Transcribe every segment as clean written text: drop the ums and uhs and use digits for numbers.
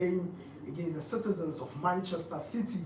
game against the citizens of Manchester City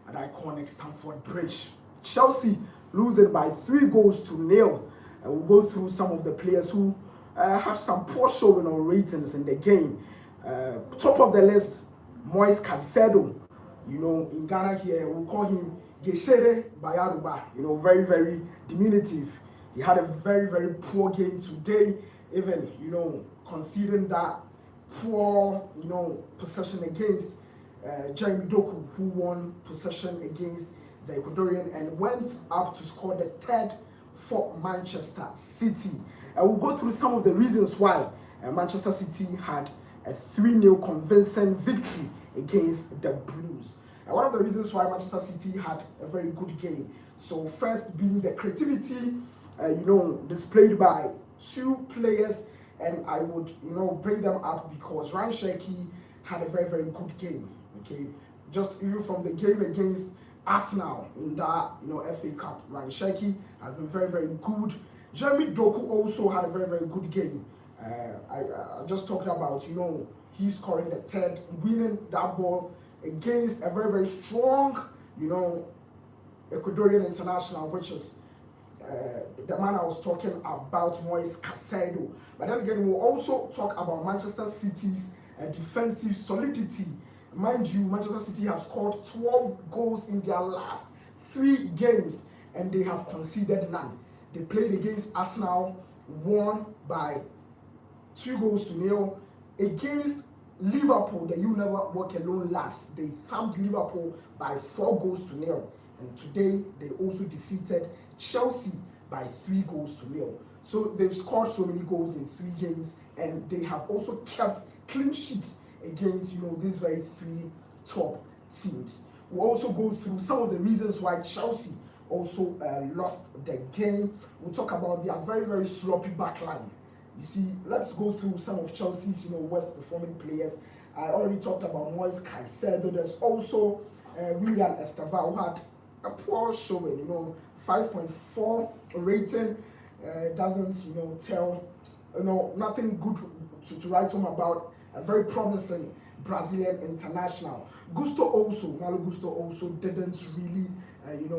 at iconic Stamford Bridge. Chelsea losing by 3 goals to 0. And we'll go through some of the players who had some poor showing on ratings in the game. Top of the list, Moise Caicedo. In Ghana here, we'll call him Geshere Bayaruba. Very, very diminutive. He had a very, very poor game today, even, conceding that poor, possession against Jeremy Doku, who won possession against the Ecuadorian and went up to score the third for Manchester City. We'll go through some of the reasons why Manchester City had a 3-0 convincing victory against the Blues. One of the reasons why Manchester City had a very good game. So first being the creativity, displayed by 2 players, and I would, bring them up because Ryan Cherki had a very, very good game. Okay, just even from the game against Arsenal in that, FA Cup, Ryan Cherki has been very, very good. Jeremy Doku also had a very, very good game. I just talked about, he scoring the third, winning that ball against a very, very strong, Ecuadorian international, which is the man I was talking about, Moise Caicedo. But then again, we'll also talk about Manchester City's defensive solidity. Mind you, Manchester City have scored 12 goals in their last 3 games, and they have conceded none. They played against Arsenal, won by 2 goals to 0. Against Liverpool, the You Never Walk Alone lads, they thumped Liverpool by 4 goals to 0. And today, they also defeated Chelsea by 3 goals to 0. So they've scored so many goals in 3 games, and they have also kept clean sheets against, these very 3 top teams. We'll also go through some of the reasons why Chelsea also lost the game. We'll talk about their very, very sloppy backline. You see, let's go through some of Chelsea's, worst performing players. I already talked about Moise Caicedo. There's also William Esteva, who had a poor showing, 5.4 rating. Doesn't, tell, nothing good to write home about. A very promising Brazilian international. Malo Gusto also didn't really,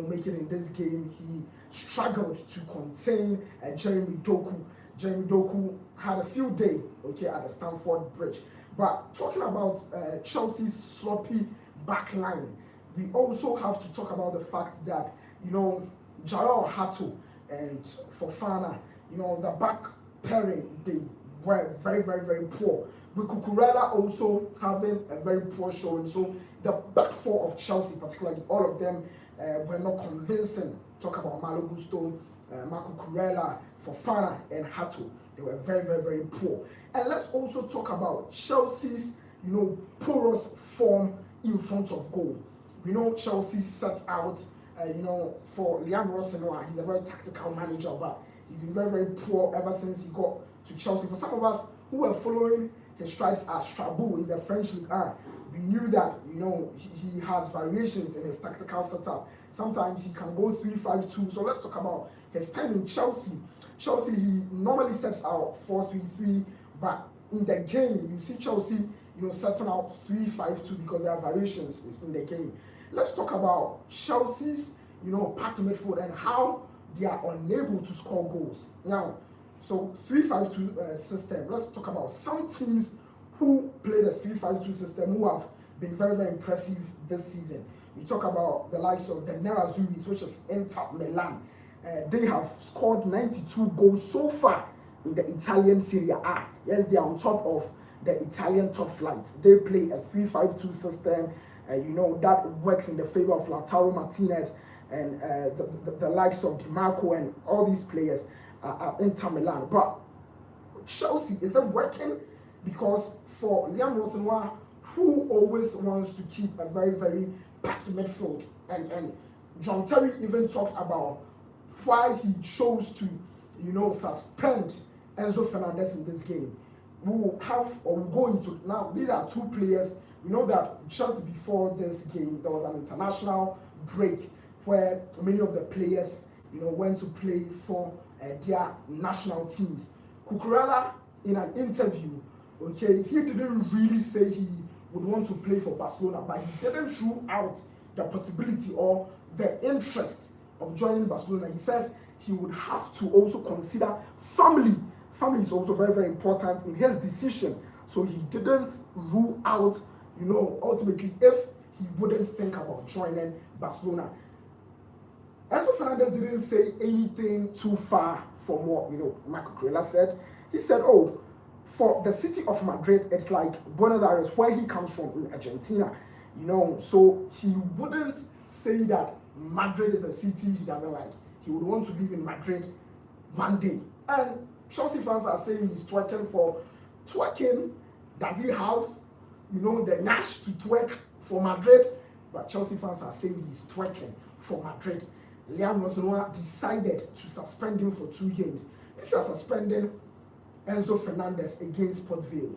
make it in this game. He struggled to contain Jeremy Doku. Jeremy Doku had a field day, at the Stamford Bridge. But talking about Chelsea's sloppy backline, we also have to talk about the fact that, Jarrell Hato and Fofana, the back pairing, they were very, very, very poor. With Cucurella also having a very poor showing. So the back 4 of Chelsea, particularly, all of them were not convincing. Talk about Malo Gusto, Marco Cucurella, Fofana, and Hato. They were very, very, very poor. And let's also talk about Chelsea's, porous form in front of goal. We know Chelsea set out, for Liam Rossenoa. He's a very tactical manager, but he's been very, very poor ever since he got to Chelsea. For some of us who were following his stripes as Strasbourg in the French League 1, we knew that, he has variations in his tactical setup. Sometimes he can go 3-5-2. So let's talk about his time in Chelsea. Chelsea, he normally sets out 4-3-3, but in the game, you see Chelsea, setting out 3-5-2 because there are variations in the game. Let's talk about Chelsea's, packed midfield and how they are unable to score goals. Now, so 3-5-2 system. Let's talk about some teams who play the 3-5-2 system who have been very, very impressive this season. We talk about the likes of the Nerazzurris, which is Inter Milan. They have scored 92 goals so far in the Italian Serie A. Yes, they are on top of the Italian top flight. They play a 3-5-2 system, that works in the favor of Lautaro Martinez and the likes of Di Marco and all these players are Inter Milan. But Chelsea isn't working because for Liam Rossenoa, who always wants to keep a very, very packed midfield, and John Terry even talked about why he chose to, suspend Enzo Fernandez in this game. We'll go into now. These are 2 players. We know that just before this game, there was an international break where many of the players, went to play for their national teams. Cucurella, in an interview, he didn't really say he would want to play for Barcelona, but he didn't rule out the possibility or the interest of joining Barcelona. He says he would have to also consider family. Family is also very, very important in his decision. So he didn't rule out, ultimately, if he wouldn't think about joining Barcelona. Enzo Fernandez didn't say anything too far from what, Marco Corella said. He said, for the city of Madrid, it's like Buenos Aires, where he comes from in Argentina, so he wouldn't say that Madrid is a city he doesn't like. He would want to live in Madrid one day. And Chelsea fans are saying he's twerking for twerking. Does he have, the nash to twerk for Madrid? But Chelsea fans are saying he's twerking for Madrid. Liam Rosenwa decided to suspend him for 2 games. If you're suspending Enzo Fernandez against Port Vale,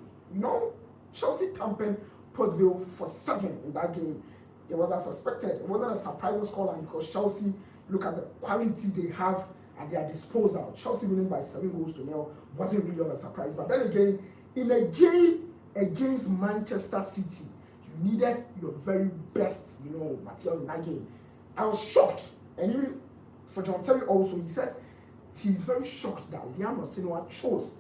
Chelsea camping Port Vale for 7 in that game. It was as suspected. It wasn't a surprising scoreline because Chelsea, look at the quality they have at their disposal. Chelsea winning by 7-0 wasn't really of a surprise. But then again, in a game against Manchester City, you needed your very best, materials in that game. I was shocked. And even for John Terry also, he says he's very shocked that Liam Rosenwa chose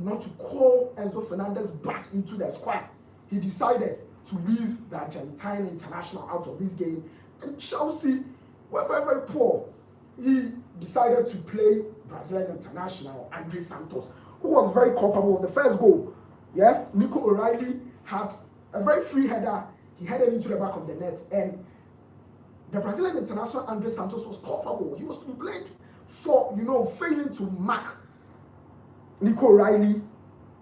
not to call Enzo Fernandez back into the squad. He decided to leave the Argentine international out of this game. And Chelsea were very, very poor. He decided to play Brazilian international Andre Santos, who was very culpable of the first goal. Yeah, Nico O'Reilly had a very free header. He headed into the back of the net, and the Brazilian international Andre Santos was culpable. He was to be blamed for, failing to mark Nico O'Reilly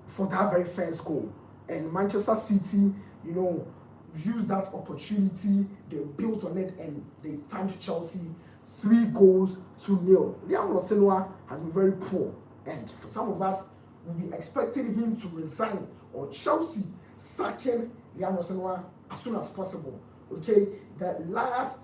for that very first goal. And Manchester City, used that opportunity. They built on it and they thumped Chelsea 3-0. Liam Rosenwa has been very poor. And for some of us, we'll be expecting him to resign or Chelsea sacking Liam Rosenwa as soon as possible. Okay, the last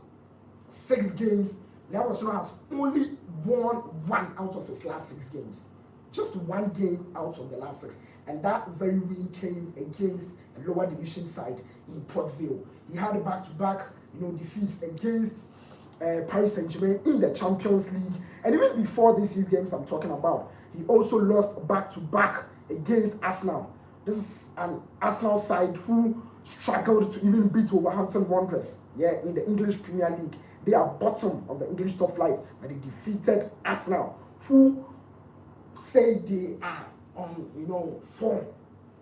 6 games, Liam Rosenwa has only won 1 out of his last 6 games. Just 1 game out of the last 6. And that very win came against a lower division side in Port Vale. He had back-to-back, defeats against Paris Saint-Germain in the Champions League. And even before these games I'm talking about, he also lost back-to-back against Arsenal. This is an Arsenal side who struggled to even beat Wolverhampton Wanderers, in the English Premier League. They are bottom of the English top flight, but they defeated Arsenal, who say they are on, form.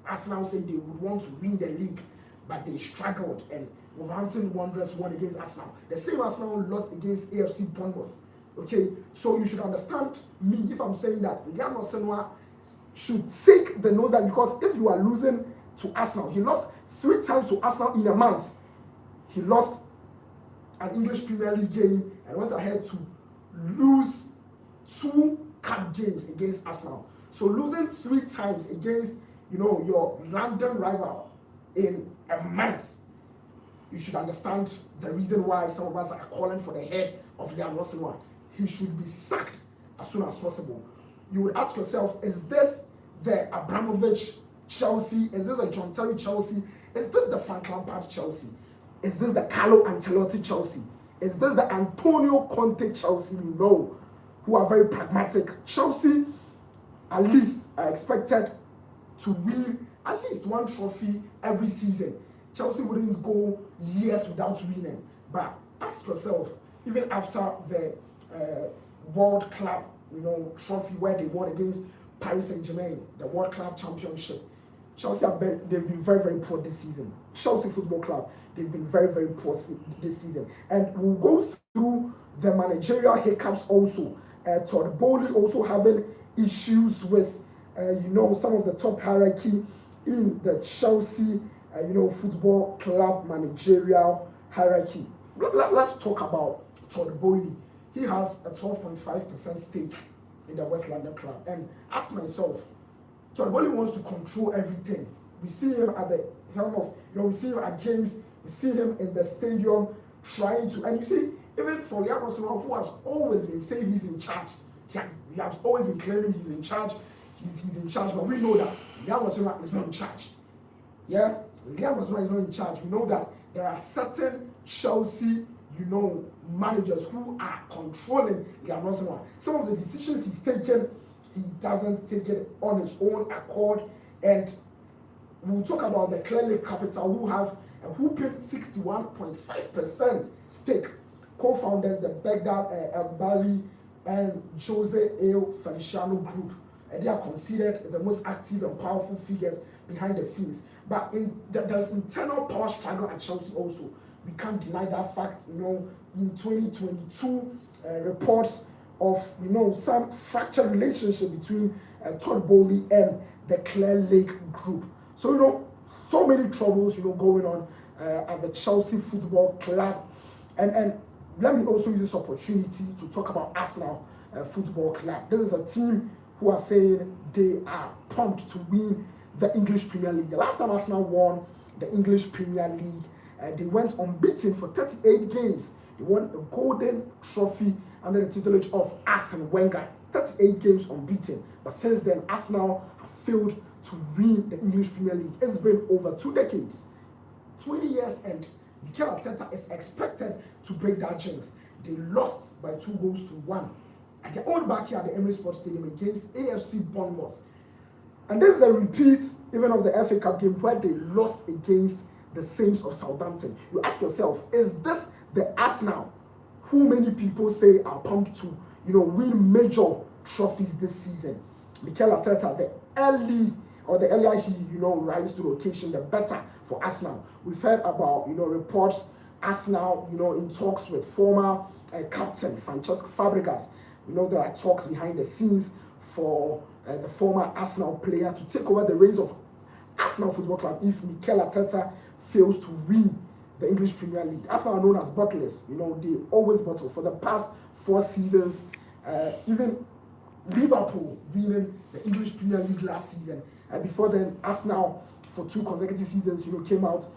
Arsenal say they would want to win the league, but they struggled, and Wolverhampton Wanderers won against Arsenal. The same Arsenal lost against AFC Bournemouth. Okay, so you should understand me if I'm saying that Liam Rosenwa should take the nose down, because if you are losing to Arsenal, he lost 3 times to Arsenal in a month. He lost an English Premier League game and went ahead to lose 2 cup games against Arsenal. So losing 3 times against, your London rival in a month, you should understand the reason why some of us are calling for the head of Liam Rosenwa. He should be sacked as soon as possible. You would ask yourself, is this the Abramovich Chelsea? Is this the John Terry Chelsea? Is this the Frank Lampard Chelsea? Is this the Carlo Ancelotti Chelsea? Is this the Antonio Conte Chelsea we know, who are very pragmatic? Chelsea, at least, are expected to win at least 1 trophy every season. Chelsea wouldn't go years without winning. But ask yourself, even after the World Club, trophy where they won against Paris Saint-Germain, the World Club Championship, Chelsea they've been very, very poor this season. Chelsea Football Club, they've been very, very poor this season. And we'll go through the managerial hiccups also. Todd Bowley also having issues with, some of the top hierarchy in the Chelsea, Football Club managerial hierarchy. Let's talk about Todd Bowley. He has a 12.5% stake in the West London club. And ask myself, Todd Bowley wants to control everything. We see him at the helm of, we see him at games, we see him in the stadium trying to, and you see, even for Liam Rosenwa, who has always been saying he's in charge, he has always been claiming he's in charge, he's in charge, but we know that Liam Rosenwa is not in charge. Yeah, Liam Arsenal is not in charge. We know that there are certain Chelsea, managers who are controlling Liam Arsenal. Some of the decisions he's taken, he doesn't take it on his own accord. And we'll talk about the Clear Lake Capital, who have a whooping 61.5% stake. Co-founders, the Begdad El Bali and Jose El Feliciano Group. They are considered the most active and powerful figures behind the scenes. But there's internal power struggle at Chelsea also. We can't deny that fact. In 2022, reports of some fractured relationship between Todd Bowley and the Clear Lake Group. So so many troubles going on at the Chelsea Football Club, and let me also use this opportunity to talk about Arsenal Football Club. This is a team who are saying they are pumped to win the English Premier League. The last time Arsenal won the English Premier League, they went unbeaten for 38 games. They won a golden trophy under the tutelage of Arsene Wenger. 38 games unbeaten. But since then, Arsenal have failed to win the English Premier League. It's been over 2 decades, 20 years, and Mikel Arteta is expected to break that jinx. They lost by 2-1 at their own backyard at the Emirates Sports Stadium against AFC Bournemouth. And this is a repeat even of the FA Cup game where they lost against the Saints of Southampton. You ask yourself, is this the Arsenal who many people say are pumped to, win major trophies this season? Mikel Arteta, the earlier he, rises to the occasion, the better for Arsenal. We've heard about, reports, Arsenal, in talks with former captain Francesco Fabregas. There are talks behind the scenes for the former Arsenal player to take over the reins of Arsenal Football Club if Mikel Arteta fails to win the English Premier League. Arsenal are known as bottlers. They always bottle. For the past 4 seasons, even Liverpool winning the English Premier League last season. Before then, Arsenal for 2 consecutive seasons, came out,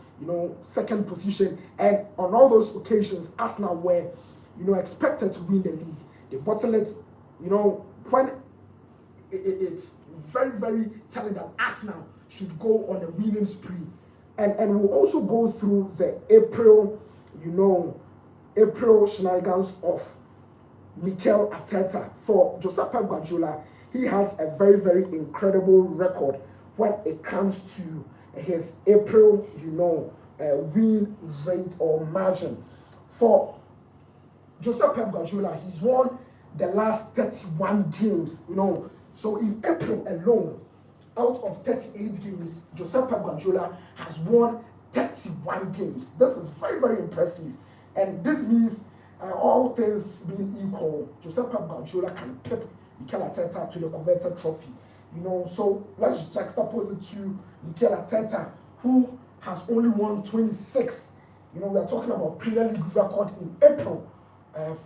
second position. And on all those occasions, Arsenal were, expected to win the league. They bottle it, when it's very, very telling that Arsenal should go on a winning spree. And we'll also go through the April shenanigans of Mikel Arteta. For Josep Guardiola, he has a very, very incredible record when it comes to his April, win rate or margin. For Josep Guardiola, he's won the last 31 games, So in April alone, out of 38 games, Josep Guardiola has won 31 games. This is very, very impressive. And this means all things being equal, Josep Guardiola can keep Mikel Arteta to the coveted trophy. So let's juxtapose it to Mikel Arteta, who has only won 26. We are talking about Premier League record in April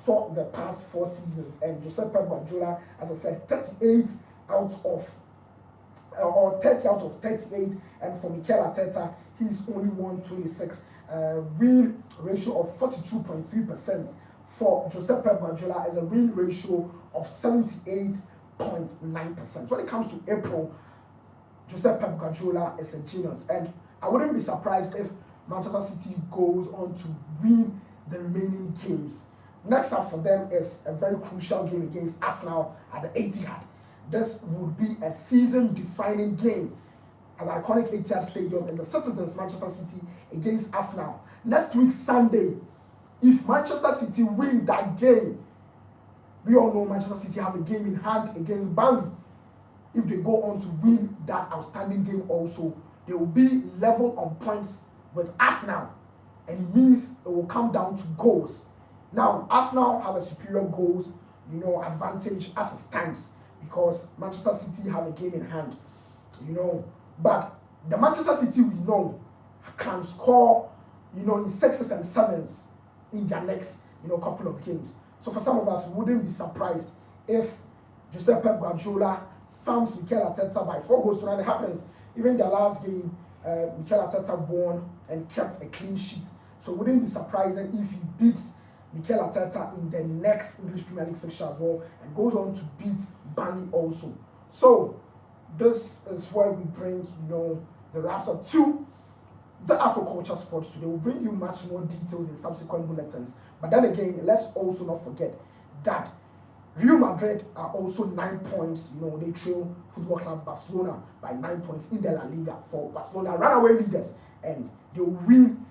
for the past 4 seasons. And Josep Guardiola, as I said, 38 out of or 30 out of 38, and for Mikel Arteta, he's only won 26. Win ratio of 42.3%. For Josep Guardiola is a win ratio of 78.9%. When it comes to April, Josep Guardiola is a genius, and I wouldn't be surprised if Manchester City goes on to win the remaining games. Next up for them is a very crucial game against Arsenal at the Etihad. This would be a season-defining game at the iconic Etihad Stadium in the Citizens, Manchester City, against Arsenal. Next week, Sunday, if Manchester City win that game, we all know Manchester City have a game in hand against Burnley. If they go on to win that outstanding game also, they will be level on points with Arsenal. And it means it will come down to goals. Now, Arsenal have a superior goals, advantage as it stands, because Manchester City have a game in hand, But the Manchester City we know can score, in 6s and 7s in their next, couple of games. So for some of us, we wouldn't be surprised if Josep Guardiola thumbs Mikel Arteta by 4 goals to none. It happens. Even their last game, Mikel Arteta won and kept a clean sheet. So it wouldn't be surprising if he beats Mikel Arteta in the next English Premier League fixture as well, and goes on to beat Burnley also. So this is where we bring, the wraps up to the Afroculture Sports Today will bring you much more details in subsequent bulletins. But then again, let's also not forget that Real Madrid are also 9 points. You know, they trail Football Club Barcelona by 9 points in the La Liga. For Barcelona, runaway leaders, and they will win